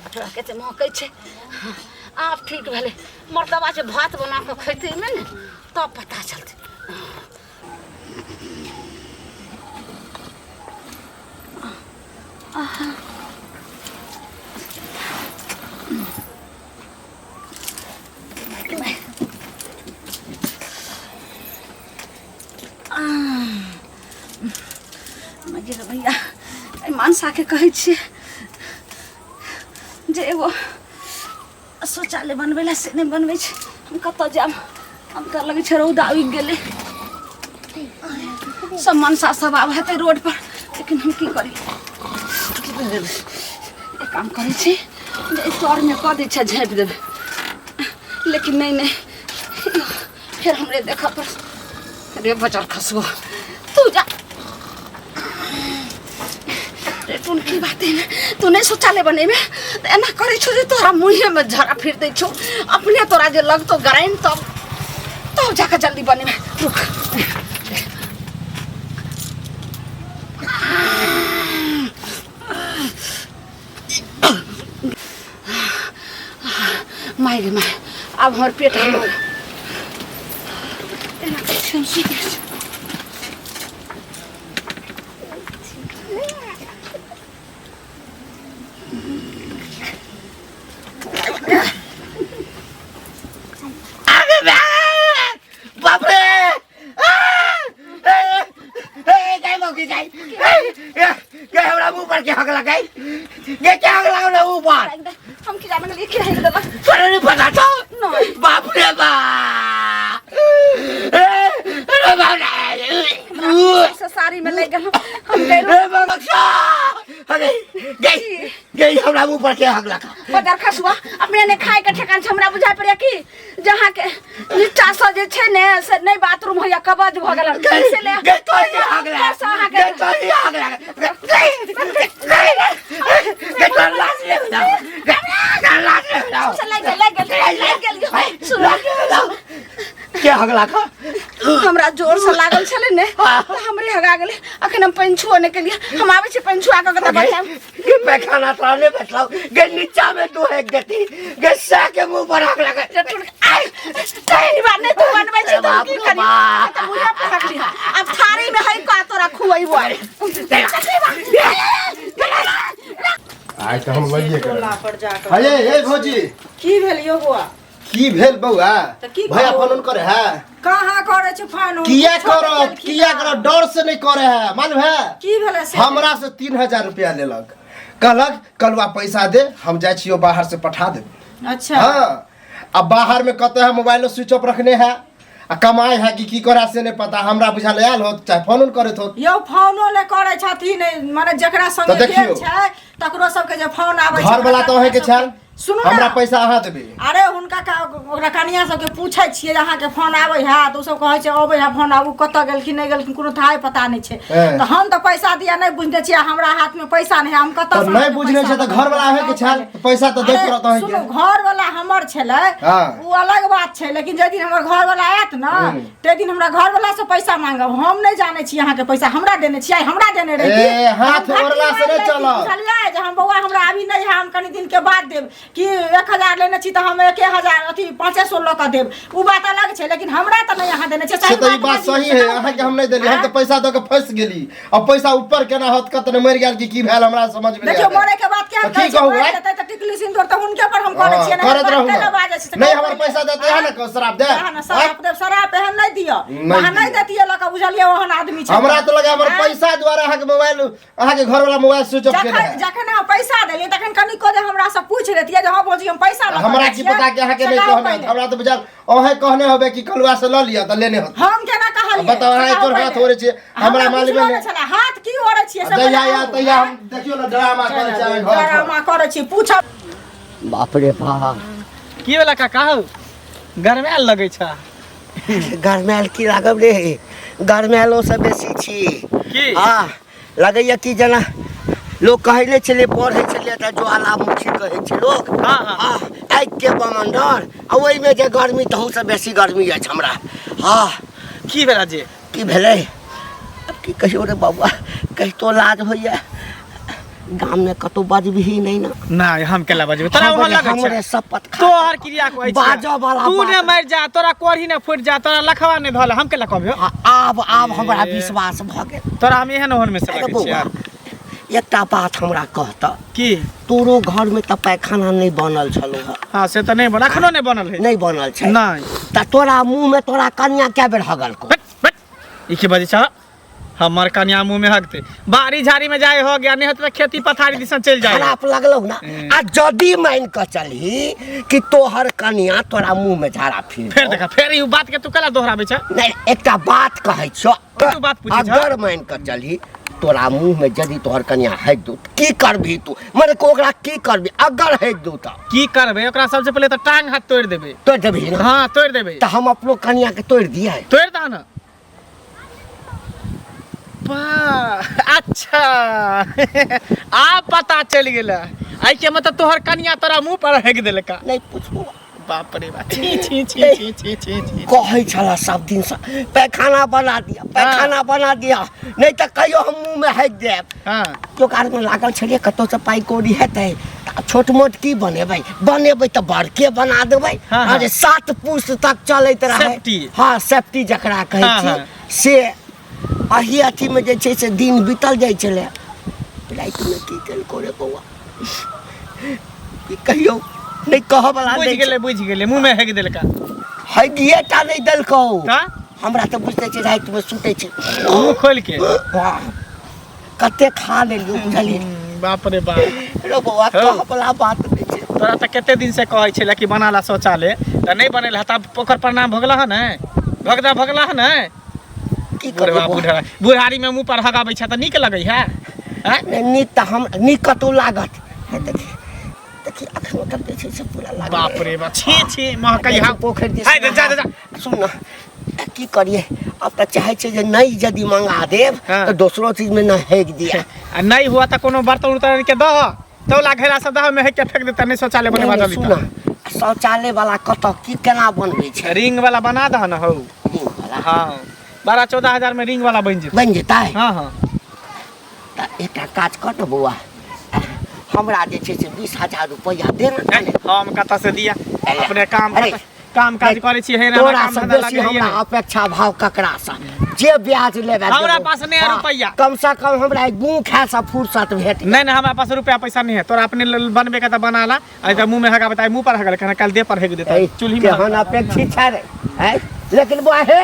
पटवा के महकै छे आप ठीक भेले मर्दबा से भात बना के खैते में ने तब पता चलते भैया मानसा के कहे छे जे एगो शौचालय बनबे से नहीं बनबे छे हम कत जाब हम कर लगे छे रौदा उगि गेले सब मनसा सब आब हेते रोड पर लेकिन हम की करी एक काम करे छे जे तोर में क दे छे झाँप देबे लेकिन नहीं नहीं फिर हमरे देखा पर रे बचर खसबो तू जा तून की बात है तू नहीं शौचालय बने में एना करे छो जे तोरा मुंहे में झरा फिर दे छो अपने तोरा जे लग तो गराइन तब तो जाके जल्दी बने में रुक माय रे माय अब हमर पेट है एना टेंशन से सारी में ले गए हम गई हमरा मुंह पर के हक लगा पदर खसुआ अपने ने खाए के ठेकान से हमरा बुझाय पड़े की जहां के नीचा से जे छै ने से नहीं बाथरूम होया कबज भ गेल से ले गई तो ही हक लगा गई तो ही हक लगा गई तो लाश ले जाओ लाश ले जाओ सुन के हक लगा हमरा जोर से लागल छले ने हमरे हगा गेले अखन हम पंछुओ ने के लिए हम आवे छी पंछुआ के कत बचाम के पैखाना ताने बैठलाओ गे नीचा में तू है गति गे सा के मुंह पर हक लगा नहीं बात नहीं तू बनबै छी तो की करी त मुझे पकड़ ली अब थारी में है का तोरा खुआइबो आइ त हम लइए कर अये ए भौजी की भेल यो बुआ की भेल बौआ की भैया फोन करे है कहां करे छ फोन किया करो डर से नहीं करे है मालूम है की भेले से हमरा से 3000 रुपया लेलक कहलक कलवा पैसा दे हम जाय छियो बाहर से पठा दे अच्छा हां अब बाहर में कहते हैं मोबाइल स्विच ऑफ रखने हैं आ कमाई है कि की करे से नहीं पता हमरा बुझाल आयल हो चाहे फोन करे तो यो फोनो ले करे छथिन माने जकरा संगे भेल छै तकरो सबके जे फोन आबै छै घर वाला तो है के छल सुनु हमरा पैसा अहाँ देबे अरे हुनका का ओकरा कनिया सबके पूछै छियै अहाँ के फोन आबै है तो सब कहै छै आबै है फोन आबू कत गेलखिन नहीं गेलखिन कोनो थाय पता नहीं छै तो हम तो पैसा दिया नहीं बुझने छियै हमरा हाथ में पैसा नहीं हम कत तो नहीं बुझने छै तो घर वाला है के छल पैसा तो दे पड़त है सुनो घर वाला हमर छले वो अलग बात छै लेकिन जे दिन हमर घर वाला आयत न ते दिन हमरा घर वाला से पैसा मांगब हम नहीं जाने छी अहाँ के पैसा हमरा देने छियै हमरा देने रही ए हाथ ओरला से नहीं चलो चलिए जे हम बौआ हमरा अभी नहीं है हम कनी दिन के बाद देब कि 1000 लेने छी त हम 1000 अथी 500 ल के देब उ बात अलग छै लेकिन हमरा त नहीं अहाँ देने छै सही तो ई बात सही है अहाँ के हम नहीं देली हम तो पैसा दो के फंस गेली अब पैसा ऊपर केना होत कत ने मर गेल की भेल हमरा समझ में देखियो मरे के बात क्या ठीक कहू त टिकली सिंदूर त उनके पर हम करे छियै नहीं हमर पैसा देते है ना शराब दे शराब एहन नहीं दियो अहाँ नहीं देतिए ल के बुझलिए ओहन आदमी छै हमरा तो लगा हमर पैसा द्वारा अहाँ के मोबाइल अहाँ के घर वाला मोबाइल स्विच ऑफ केने है जखन हम पैसा देलिए तखन कनी को जे हमरा से पूछ लेतिए जे हां बोजी हम पैसा ल हमरा की पता के अहाँ के नहीं कहना हमरा तो बुझाल ओहे कहने होबे कि कलवा से ल लिया त लेने हो हम केना कहलिए बताओ अहाँ तोर हाथ ओरे छै हमरा मालूम नहीं हाथ की ओरे छियै सब दैया या तैया हम देखियो ना ड्रामा करे छै घर ड्रामा करे छी पूछ बाप रे बाप की वाला काका हो गरमाल लगे छ गरमाल की लागब रे गरमालो से बेसी छी की हां लगैया कि जना लोग कहले छले पढ़े छले त ज्वालामुखी कहै छै लोग हां हां आइ के बमंडर आ ओइ में जे गर्मी तहु से बेसी गर्मी अछि हमरा हां की भेला जे की भेलै अब की कहियो रे बाबा कहि तो लाज होइया गाम में कतो बजबी ही नहीं ना नहीं हम केला बजबे तोरा वहां लगे हमरे शपथ खा तोहर क्रिया कहै छै बाजो वाला तू ने बात। मर जा तोरा कोरही ने फुट जा तोरा लखवा ने धल हम केला कहबे आब हमरा विश्वास भ गेल। तोरा हम एहन ओहन में से अरे लगे छियै बौआ, एकटा बात हमरा कहता की तोरो घर में त पैखाना नहीं बनल छलो है हां से त नहीं बन अखनो नहीं बनल है नहीं बनल छै नहीं त तोरा मुंह में तोरा कन्या क्या बेर हगल को बट ई की बजे छ हमर कन्या मुंह में हगते बाड़ी झाड़ी में जाए हो गया नहीं होत त खेती पथारी दिसन चल जाए खराब लगलो ना आ जदी मान के चलही कि तोहर कन्या तोरा मुंह में झाड़ा फिर देखा फिर ई बात के तू कला दोहराबे छ नहीं एकटा बात कहै छो तू बात पूछे छ अगर मान के चलही तोरा मुंह में यदि तोहर कन्या हैक दू की करबी तू माने को ओकरा की करबी अगर हैक दू त की करबे ओकरा सबसे पहले त टांग हाथ तोड़ देबे तोड़ देबही ना हां तोड़ देबे त हम अपनो कन्या के तोड़ दिए तोड़ दा ना अच्छा आ पता चल गेला आई के मतलब तोहर कन्या तोरा मुंह पर हेग देलका नहीं पूछबो बाप रे बाप छी छी छी छी छी छी कहै छला सब दिन से पैखाना बना दिया नहीं त कहियो हम मुंह में हैक देब हां तो कार में लागल छलिए कतो से पाई कोड़ी हेतै छोट मोट की बनेबै त बड़के बना देबै हाँ, हाँ। अरे 7 पुस्त तक चलैत रहे सेफ्टी। हां सेफ्टी जकरा कहै हाँ, छी हाँ। से अही अथी में जे छै से दिन बीतल जाइ छले रात में की कल करे बौआ की कहियो नहीं कह वाला बुझ गेले मुंह में हेग देलका है गिएटा नहीं देलको का हमरा त बुझते छै रात में सुतै छै मुंह खोल के कते खा लेलियो बुझलिए बाप रे बाप रो बौआ कह वाला बात नहीं छै तोरा त कते दिन से कहै छले कि बनाला शौचालय त नहीं बनेल हता पोखर पर नाम भगला है न भगला है न की बुढ़वा करबो बुढ़ा बुढ़ारी में मुंह पर हगाबै छ त नीक लगै है हैं नीक त हम नीक कतौ लागत है देखी अखनो तक जे छै से पूरा लागल बाप रे बाप छी छी महकै हा पोखर दिस हाय जा जा सुन न की करिए अब त चाहे छै जे नहीं यदि मंगा देब हाँ। तो दूसरो चीज में न हेक दिया आ नहीं हुआ त कोनो बर्तन उतार के दह तौला घेरा से दह में हेक के फेंक देता नहीं शौचालय बने बाजल सुन शौचालय वाला कत की केना बनबै छै रिंग वाला बना दह न हो रिंग वाला हां 12-14 हजार में रिंग वाला बन जेतै बन जेतै हां हां त एकटा काज कर न बौआ हमरा जे छै से 20,000 रुपया दे न हम कत से दिया अरे, अपने काम अरे, काम काज करे छी हे तोरा काम से धंधा बेसी लगे हमरा अपेक्षा भाव ककरा सा जे ब्याज लेबे हमरा देबो। पास नहीं है हाँ, रुपया। कम से कम हमरा एक मुंह खा सा फुर्सत भेट नहीं नहीं हमारे पास रुपया पैसा नहीं है तोरा अपने बनबे का त बना ला आ त मुंह में हगा बताए मुंह पर हगा कहना कल दे पर हेग देता चूल्ही में केहन अपेक्षित छै रे हैं लेकिन बुआ हे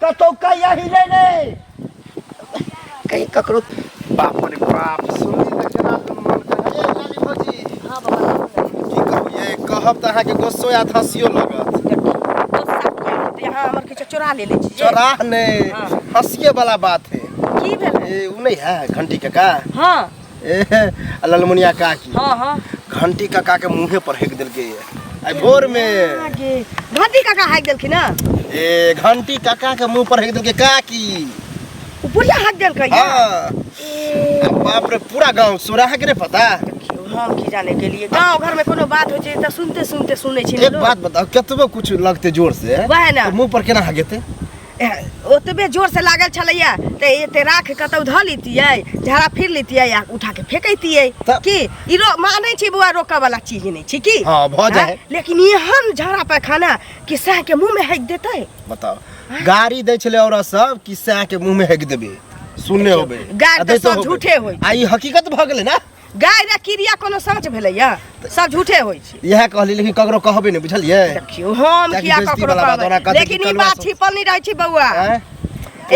कतो कहिया ही ले कहीं ककरो बाप रे बाप सुनी त केना मन करे नानी भौजी हां बाबा की कहू ये कहब त अहाँ के गुस्सो या हंसियो लगत यहाँ हमर किछु चोरा ले छी चोरा नहीं हंसिए वाला बात है की भेल ए उ नहीं है घंटी काका हां ए ललमुनिया काकी हां हां घंटी काका के मुंहे पर हेक देलके आई भोर में आगे घंटी काका हाक देलखिन ना ए घंटी काका के मुंह पर हेक देलके काकी उ बुढ़िया हाक देलकै हां बाप रे पूरा गांव सोराह के रे पता हम की जाने के लिए गांव घर में कोनो बात हो छै त सुनते सुनते सुनै छी एक बात बताओ कतबो कुछ लगते जोर से वह ना तो मुंह पर केना हगेते ओतबे जोर से लागल छलैया त एते राख कतौ ध लितियै झाड़ा फिर लितियै या उठा के फेकैतियै त- की ई मानै छी बुआ रोका वाला चीज नहीं छी की हाँ, भ जाए। हाँ? लेकिन एहन झाड़ा पैखाना कि सह के मुंह में हेक देतै बताओ गाड़ी दै छले औरत सब कि सह के मुंह में हेक देबे सुनने होबे गाय आ त दैतो सब होबे। झूठे होइ आ ई हकीकत भ गेलै ना गाय रे क्रिया कोनो सच भेलैया सब झूठे होइ छै यह कहली लेकिन ककरो कहबे नहीं बुझलिए देखियो हम ताकि किया बेइज्जती ककरो वाला बात ओकरा कहबै कहतै लेकिन कि ई कलुआ बात सब- छिपल नहीं रहै छै बौआ हैं?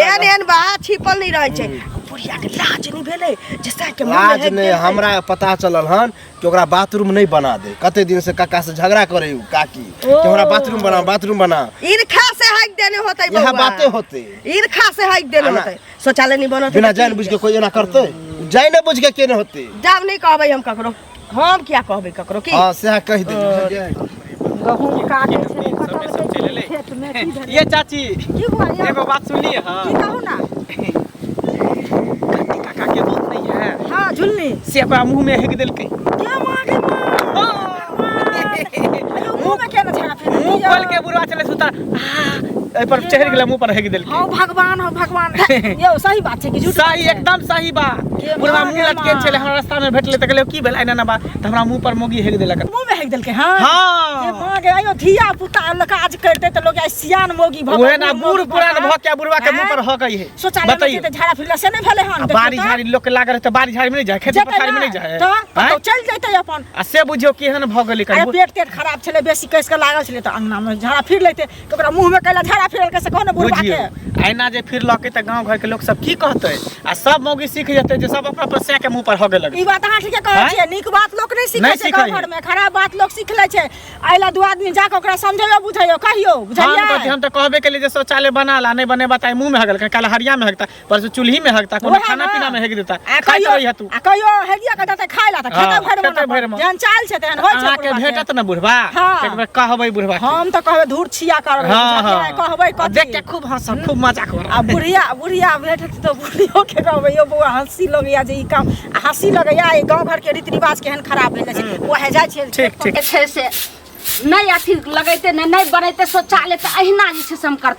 एहन बात छिपल नहीं रहै छै बुढ़िया के लाज नहीं भेलै जे सह के मुंह में लाज हेक नहीं देतै। हमरा पता चलल हन कि ओकरा बाथरूम नहीं बना दे कते दिन से काका से झगड़ा करे उ काकी कि हमरा बाथरूम बना ईर्खा से हाइक देने होतै यह बौआ बातें होते ईर्खा से हाइक देने आना। होतै शौचालय नहीं बनत बिना जान बुझ के कोई एना करते जान न बुझ के केने होते जाब नहीं कहबै हम ककरो हम क्या कहबै ककरो की हां से कह दे बुझलिए गहूम काटे छै सबके सब चले ले खेत में की भेलै ये चाची की हुआ ये एगो बात सुनिए हां की कहू ना काका के दोस्त नहीं है हां झुल्ली से ओकरा मुंह में हेक देलकै क्या मागे मुंह में केना छाड़ा फिर मुंह खोल के बुढ़वा चले सुता ए पर चढ़ गेल मुंह पर हेग देल हो भगवान यो सही बात छै कि झूठ सही एकदम सही बा बुढ़वा मुंह लटके छले हमरा रास्ता में भेटले त कहले की भेल आइना ना बा त हमरा मुंह पर मोगी हेग देलक मुंह में हेग देलके हां हां ये मां के आयो धिया पुता लोग आज करते त लोग सियान मोगी भग ओहे ना बूढ़ पुरान भ के बुढ़वा के मुंह पर हकई है बताइए त झाड़ा फिरला से नहीं भेले हन बारी झाड़ी लोग के लागल त बारी झाड़ी में नहीं जाए खेती पथारी में नहीं जाए तो चल जैते अपन आ से बुझियो केहन भ गेलै अरे पेट खराब छले बेसी कैस के लागल छले त अंगना में झाड़ा फिर लेते ओकरा मुंह में कैला झाड़ा फिरल के से कोन बुढ़वा के आइना जे फिर लके त गांव घर के लोग सब की कहते आ सब मौगी सीख जते जे सब अपना पर से के मुंह पर हगे लगे ई बात अहाँ ठीक कहै छियै नीक बात लोग नहीं सीखै छै गांव घर में खराब बात लोग सीख ले छै आइला दू आदमी जाके ओकरा समझायो बुझायो कहियो बुझलियै हम त कहबे के लिए जे शौचालय बनाला नहीं बने बताई मुंह में हगल काला हरिया में हगता परसो चूल्ही में हगता कोनो खाना पीना में हेग देता खाई रही तू आ कहियो हेगिया के देते खाइला त खेते भर में जहन चाल छै तहन होय छै के भेटत न बुढ़वा एक बेर कहबै बुढ़वा हम त कहबै धूर छिया करबै कहबै कथि देख के खूब हंसब खूब मजाक कर आ बुढ़िया भेटत तो बुढ़ियो के कहबै यो बौआ हंसी लगैया जे ई काम हंसी लगैया ई गांव घर के रीति रिवाज केहन खराब भेल छै ओहे जाइ छै ठीक छै से नहीं अथी लगैते नहीं बनैते शौचालय त अहिना जे छै हम कर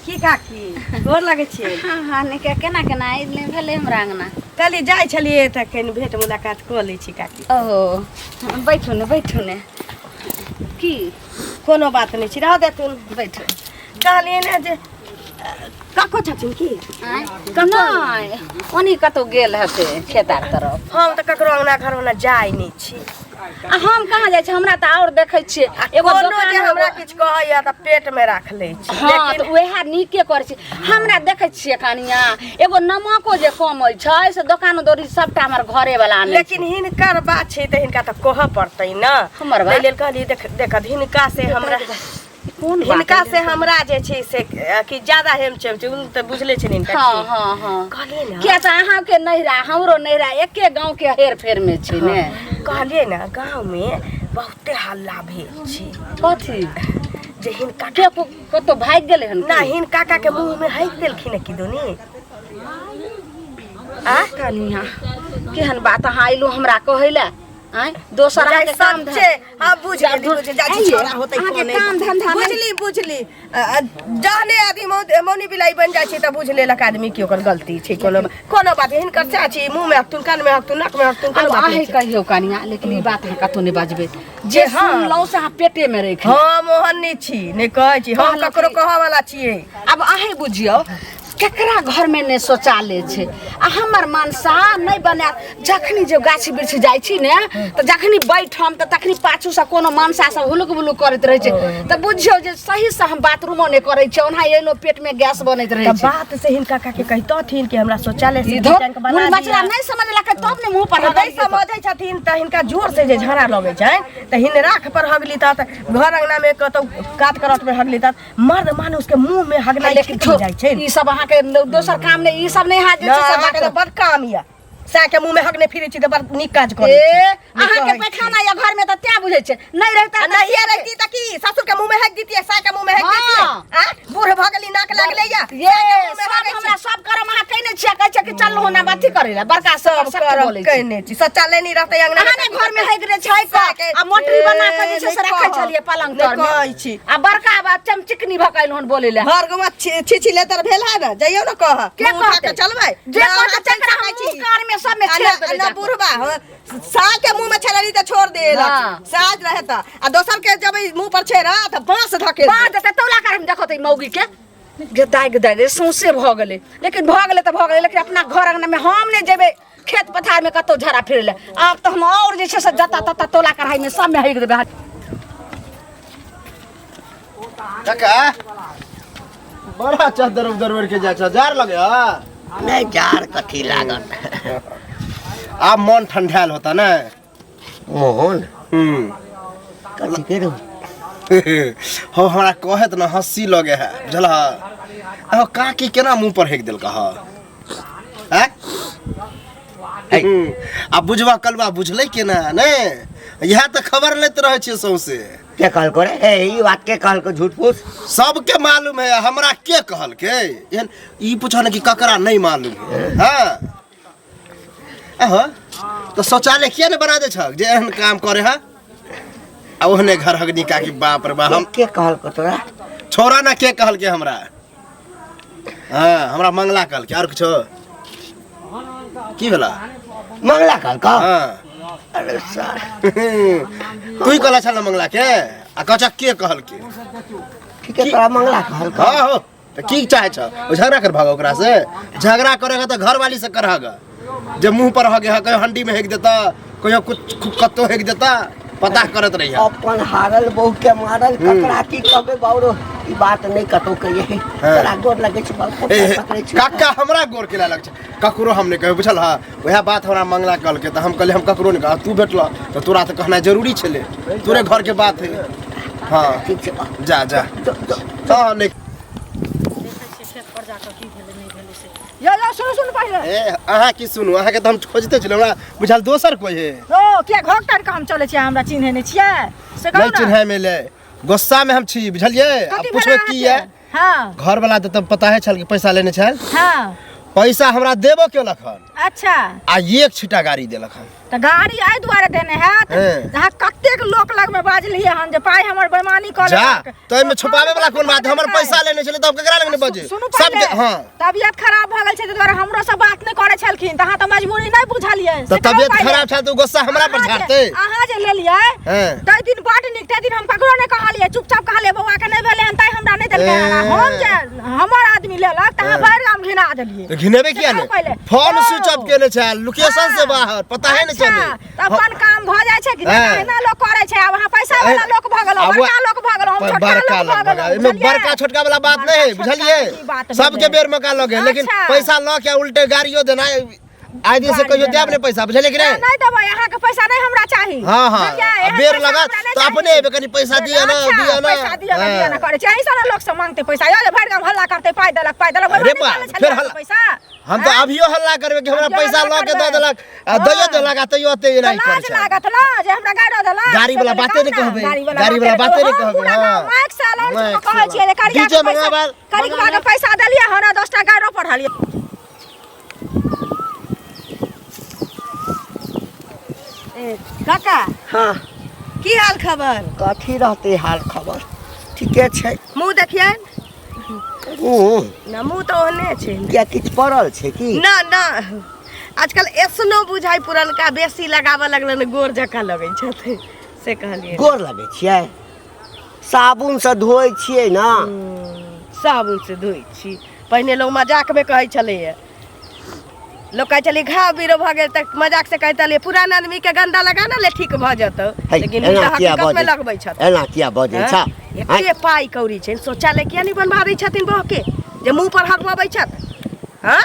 की काकी गोर लगै छियै हां ने केना इने भेले हमरा अंगना कल जाइ छलिए त कनि भेट मुलाकात क लै छी काकी ओहो बैठू ने की कोनो बात नहीं छी रह दे तू बैठू कहलिए ना जे काको छथिन की नहीं ओनी कतो गेल हते खेतार तरफ हम त ककरो अंगना घर में जाय नहीं छी हम कहाँ जाइ छी हमरा त और देखै छियै एगो दोकान हमरा किछ कहैया त पेट में राख लै छी हां त ओहे नीके करै छी हमरा देखै छियै कनिया एगो नमको जे कमै छै से दोकान दौरी सबटा हमर घरे वाला आनै लेकिन हिनकर बात छै त हिनका त कहऽ पड़तै न हमर बात लेल कहली देख हिनका से हमरा हिनका से हमरा जे छै से कि ज्यादा हेम छै त बुझले छै हिनका हां कहलिए ना किया त अहाँ के नहिरा हमरो नहिरा एके गांव के हेर फेर में छै ने कहलिए ना गांव में बहुते हल्ला भेल छै कथी जे हिनका के कतो भाग गेलै हन ना हिनका का के मुंह में हाइक देलखिन कि दोनी आ कनिया केहन बात अहाँ आइलो हमरा कहैला आय दोसर के काम छै हां बुझ गेली जाजी छोरा होतै कोने काम धंधा बुझली जाने आदमी मौनी बिलाई बन जाय छै त बुझ लेलक आदमी की ओकर गलती छै कोनो बात हिनकर चाची मुंह में हकतुन कान में हकतुन नाक में हकतुन कोनो बात नहीं कहियो कनिया लेकिन ई बात है कतो नहीं बजबे जे सुन लौ से पेटे में रख हां मोहनी छी नहीं कहै छी हम ककरो कहै वाला छियै अब अहे बुझियो केकरा घर में ने शौचालय छै आ हमर मनसा नहीं बना जखनी जो गाछी बिरछ जाय छी ने त जखनी बैठम त तखनी पाछू से कोनो मनसा से हुलुक बुलुक करत रहे छै त बुझियो जे सही से हम बाथरूमो ने करे छै ओना एलो पेट में गैस बनैत रहे छै बात से हिनका का के कहतथिन कि हमरा शौचालय से टैंक बना दिया मछला नहीं समझला के तब ने मुंह पर नहीं समझै छथिन त हिनका जोर से जे झड़ा लगे छै त हिन राख पर हगली त घर अंगना में कतौ काट करत में हगली त मर्द मानुष के मुंह में हगला जाय छै ई सब अहाँ के दोसर काम ने ई सब नहीं हाथ जे छै सब बड़ काम या सा के मुंह में हगने फिरे छी त बड़ नीक काज करे अहाँ के पैखाना या घर में त त्या बुझै छै नहीं रहता नहीं रहती त की ससुर के मुंह में हग दीतिए सा के मुंह में हग दीतिए आ बूढ़ भगली नाक लागले या ये हमरा सब करम अहाँ कहने छियै कहै छै कि चल हो ना बात करै बड़का सब बोलै कहने छी शौचालय नहीं रहते अंगना में घर में हग रे छै आ मोटरी बना के जे छै से रखै छलिए पलंग तर में कहै छी आ बड़का बा चमचिकनी भकाइल हन बोले ले हर गमा छिछि लेतर भेल है ना जइयो ना कह के कहते चलबै जे कहते चकरा हम कार में सब में छेड़ दे ना बुढ़बा सा के मुंह में छेड़ली त छोड़ देला साज रहता आ दोसर के जब मुंह पर छेड़ा त बांस धके बांस देते तौला कर हम देखो त मौगी के गदाई सौंसे भ गेलै लेकिन भ गेलै त भ गेलै लेकिन अपना घर अंगना में हम ने जेबे खेत पथार में कतो झरा फिर ले अब तो हम और जे छै से जता तता तौला कढ़ाई में सब में हग देबे काका बड़ा चादर उधर के जा जार लगे नहीं जार कथी लागत आप मन ठंडाल होता ना मोहन कथी करू हो हमरा कहत ना हंसी लगे है बुझला अब काकी केना मुंह पर हेक देल कह हैं अब बुझवा कलवा बुझले केना ने यह तो खबर लेत रहे छे सौसे के कहल करे ए ई बात के कहल को झूठ फूस सबके मालूम है हमरा के कहल के ई पूछो ना कि ककरा नहीं मालूम है हां अहो तो शौचालय किया ने बना दे छ जे एहन काम करे है आ ओहने घर हगनी का की बाप रे बा हम के कहल को तोरा छोरा ना के कहल के हमरा हाँ हमरा मंगला कहल के और कुछ की भेला मंगला कहल का हाँ अरे सर तू ही कहला छल मंगला के आ कचा के कहल के ठीक है तोरा मंगला कहल का हाँ हो तो की चाहे छ झगड़ा कर भागा ओकरा से झगड़ा करेगा तो घर वाली से करहगा जब मुंह पर हगे कहीं हंडी में हेक देता कहीं कुछ कत्तो हेक देता पता करत रही अपन हारल बहू के मारल ककरा की कहबे बाउरो ई बात नहीं कतो कहिए तोरा गोर लगे छ बाबू पकड़े छ काका हमरा गोर के लग छ ककरो हम नहीं कहे बुझल हां वह बात हमरा मंगला कल के त हम कहले हम ककरो नहीं कह तू भेटला तो तोरा तो कहना जरूरी छले तोरे घर के बात है हां ठीक छै जा जा हां नहीं या सुन पहले ए अहाँ की सुनू अहाँ के त हम खोजते छल हमरा बुझल दोसर कोई है ओ क्या घोक टार के हम चले छियै हमरा चिन्हे नहीं छियै से कहू नहीं चिन्हे मिले गुस्सा में हम छी बुझलिए अब पूछबे की है हां घर वाला तो तब पता है छल कि पैसा लेने छल हां पैसा हमरा देबो के लखन अच्छा आ एक छिटा गाड़ी देलक हन तो गाड़ी आई द्वारे देने है जहाँ कतेक लोक लग में बाजलिए हम जे पाई हमर बेईमानी कर जा तो एमे छुपावे वाला कोन बात हमर पैसा लेने छले तब केकरा लग ने बजे सुनु सब पहले हां तबियत खराब भ गेल छै त द्वारा हमरो से बात नहीं करे छलखिन तहाँ तो मजबूरी नहीं बुझलिए तो तबियत खराब छ तो गुस्सा हमरा पर झाड़ते अहाँ जे लेलिए तै दिन बड निक तै दिन हम ककरो नहीं कहलिए चुपचाप कहलिए बौआ के नहीं भेले हन तै हमरा नहीं देलकै हम जे हमर आदमी लेलक तहाँ भर हम घिना देलिए घिनेबे किया ने फोन स्विच ऑफ केने छ लोकेशन से बाहर पता है ने चले अपन काम भ जाय छै कि एना लोग करे छै अब वहां पैसा वाला लोग भ गेल बड़का लोग भ गेल हम छोटका लोग भ गेल एमे बड़का छोटका वाला बात नहीं है बुझलिए सबके बेर मौका लगे लेकिन पैसा ल के उल्टे गाड़ियों देना आदि से कहियो देब ने पैसा बुझले कि नहीं देबै अहाँ के पैसा नहीं हमरा चाही हां हां बेर लगा तो अपने एबे कनी पैसा दिया ना दिया ना करे छै ऐसा लोग से मांगते पैसा या भर गांव हल्ला करते पाई देलक अरे बा फिर हल्ला पैसा हम तो अभियो हल्ला करबे कि हमरा पैसा ल के द देलक दइयो देलक आ तइयो ते नहीं करे लाज लागत ना जे हमरा गाड़ी देलक गाड़ी वाला बाते नहीं कहबे गाड़ी वाला बाते नहीं कहबे हां माइक से अलाउंस कहै छियै जे करिया के पैसा देलिए हमरा 10 टा गाड़ो पढ़लिए काका हाँ की हाल खबर कथी रहते हाल खबर ठीके छै मुंह देखिए ना मुंह तो ओहने छै क्या किछ पड़ल छै की ना ना आजकल एसनो बुझाई पुरनका बेसी लगाबऽ लगलन गोर जका लगै छथि से कहलिए गोर लगे छियै साबुन से धोइ छियै ना साबुन से धोइ छी पहिने लोग मजाक में कहै छलैया लोग कहे चलिए घाव बीरो भ गेल तक मजाक से कहता ले पुरान आदमी के गंदा लगा ना ले ठीक भ जतो लेकिन ई हकीकत में लगबै छ एना किया बजै छ एते पाई कौड़ी छै शौचालय किया नहीं बनवा दै छथिन बह के जे मुंह पर हकवाबै छत हां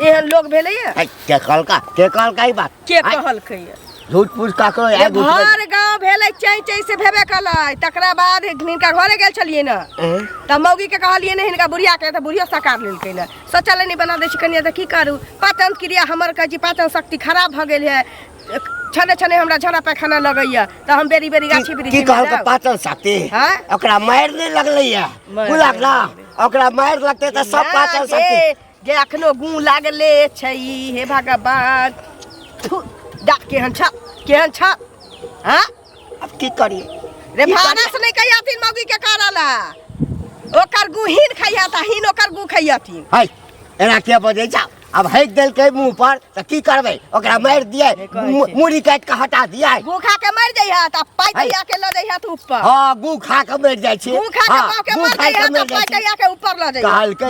एहन लोग भेलैया के कहलका ई बात के कहलकै झूठ पूछ काकरो घर गांव भेलै चै चै से भेबे कलै तकरा बाद हिनका घरे गेल छलिए ना त मौगी के कहलिए ने हिनका बुढ़िया के त बुढ़िया सकार लेलकै ना शौचालय नहीं बना दै छी कनिया त की करू पाचन क्रिया हमर कहै छी पाचन शक्ति खराब भ गेल है छने छने हमरा झड़ा पैखाना लगैया त हम बेरी बेरी गाछी बिरी की कहलका पाचन शक्ति ओकरा मार नहीं लगलैया बुझलक ना ओकरा मार लगते त सब पाचन शक्ति जे अखनो गू लागले छै हे भगवान डाक केहन छ हां अब की करिए रे भानस नहीं कहियाथिन मौगी के करला ओकर गुहिन खैयाता हिन ओकर गु खैयाथिन है एना के बजै छ अब हैक देल के मुंह पर त की करबै ओकरा मार दिए मुड़ी काट के हटा दिए गु खा के मर जइहा त पाई दैया के ल जइहा तू ऊपर हां गु खा के मर जाय छी गु खा के मां के मर जइहा त पाई दैया के ऊपर ल जइहा कहल के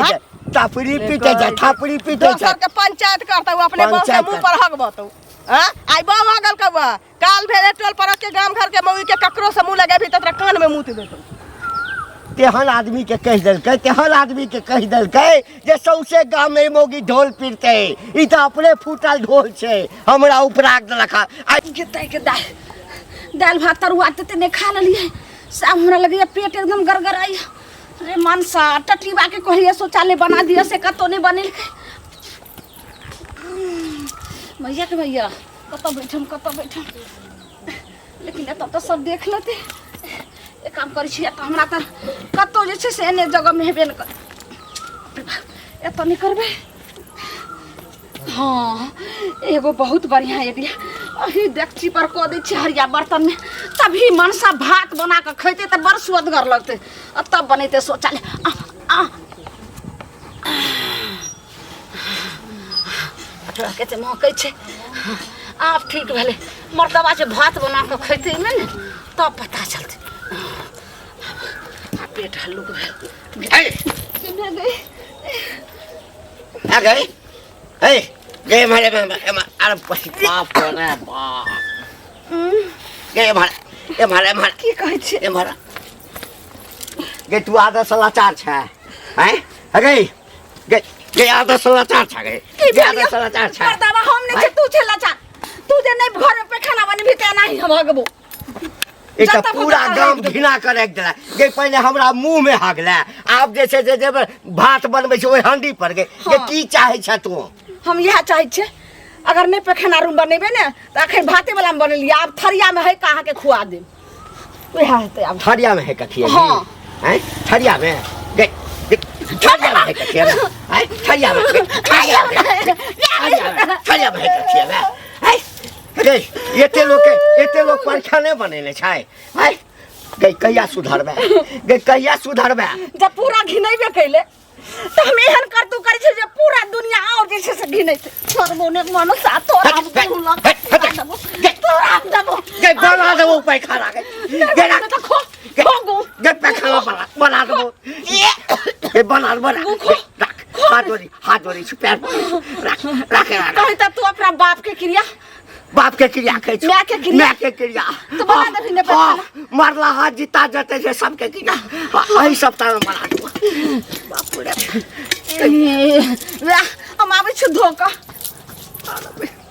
थापड़ी पीटे जा थापड़ी पीटे जा के पंचायत करतौ अपने बाप के मुंह पर हगबतौ हां आई बा भागल कबा काल भेले टोल पर के गांव घर के मौगी के ककरो से मुंह लगे भी तोरा कान में मुत देतौ तेहन आदमी के कह देलकै जे सौसे गांव में मौगी ढोल पीरते ई त अपने फूटल ढोल छै हमरा उपराग देलखा आज के तय के दाल भात तरुआ ते ने खा लेलिए सब हमरा लगे पेट एकदम गरगराई अरे मनसा टटलीबा के कहलिए शौचालय बना दिया से कतो नहीं बनेल भैया के भैया कतो बैठम लेकिन एत तो सब देख लेते एक काम करै छी त हमरा त कतो जे छै से एने जगह में हेबे न कर एत नहीं करबे हाँ एगो बहुत बढ़िया आइडिया अही डेकची पर को दै छी हरिया बर्तन में तभी मनसा भात बना के खैते त बड़ सुअदगर लगते तब बनेते शौचालय के महकै छै आप ठीक भेले मर्दबा से भात बना के खैते में ने तब पता चलते पेट हल्लुक भेल आ गई ए गए मारे अरे बाप रे बाप गए मारे की कहै छै ए मारा गे तू आधा समाचार छै हैं आ गई गे आधा समाचार छै गे आधा समाचार छै मर्दबा हम नै छै तू छै लाचार तू जे नै घर में पैखाना बनबी त नाही हम हगबो एक पूरा गांव घिना कर रख देला गे पहले हमरा मुंह में हगला आब जे छै जे भात बनबै छै ओइ हंडी पर गे की चाहे छ तू हम यह चाहे छे अगर नहीं पैखाना रूम बनेबे ने तो अखन भाते वाला में बनलिए अब थरिया में है कहाँ के खुआ दे वह हेतै अब थरिया में है कथी हाँ हैं थरिया में गे थरिया में है कथी हैं थरिया में थरिया में है कथी हैं गे एते लोग पैखाने बनेले छै हैं गे कहिया सुधरबे जब पूरा घिनैबे कैले तो हम एहन करतू करै छै जे पूरा दुनिया और जे छै से घिनैते छोड़बो ने मनो सातो आब बोलला गे बना देबो पैखाना गे तो खो गे पैखाना बना देबो गे बना हाथ जोड़ी पैर रख कहि त तू अपना बाप के क्रिया कहै छ मैं के क्रिया तो बना दे ने पैखाना मरला हाथ जीता जते छै सबके क्रिया एही सप्ताह में बना देबो बाप रे हम आबै छी धोका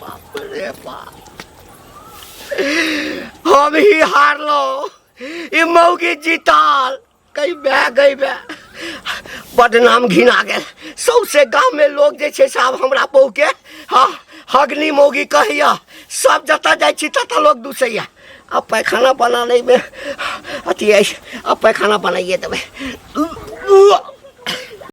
बाप रे बाप हम ही हारलो ई मौगी जीतल कई बे बदनाम घिना गेल सौसे गांव में लोग जे छै सब हमरा बहु के हगनी मौगी कहिया सब जता जाइ छी तता लोग दुसैया अब पैखाना बना नहीं में अति अब पैखाना बनाइए देवे